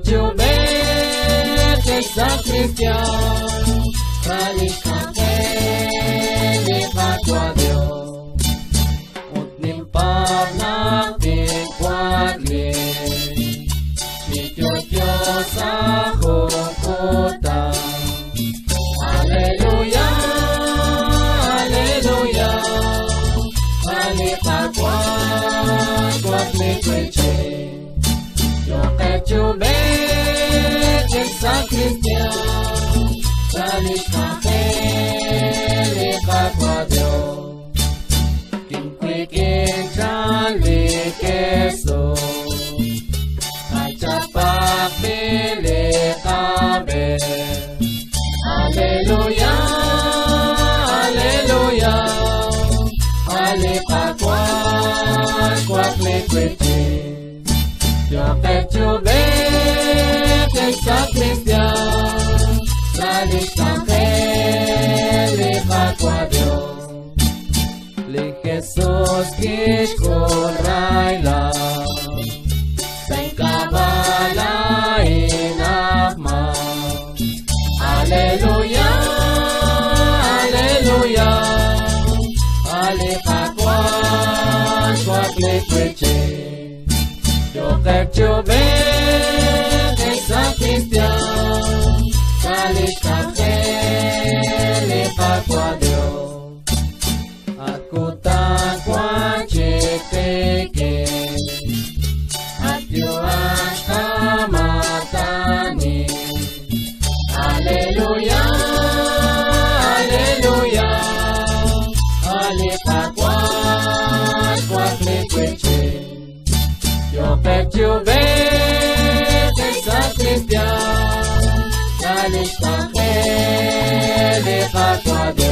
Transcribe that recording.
Chubete sa Cristian, kalikakeli kapwa Diyos, utnimpag nakikwadli, sityo sa kukuta. Hallelujah, Hallelujah, kalikakwad kwadli kweche, Chubete sa Cristian, kalikakeli kapwa Diyos, kingkwikin chali keso, kachapak pili kabe. Hallelujah, Hallelujah, kalikakwad kwadli kweche, Chubete sa Cristian, kalikakeli kapwa Diyos, li Jesus kishkurayla, say kabalain akma. Hallelujah, Hallelujah, kalikakwad kwadli kweche, Chubete sa Cristian, kalikakeli kapwa Diyos, at kutakwa chikeke, at yuan kamatani. Hallelujah, Hallelujah, kalikakwad kwadli kweche, Chubete sa Cristian, kalikakeli kapwa Diyos.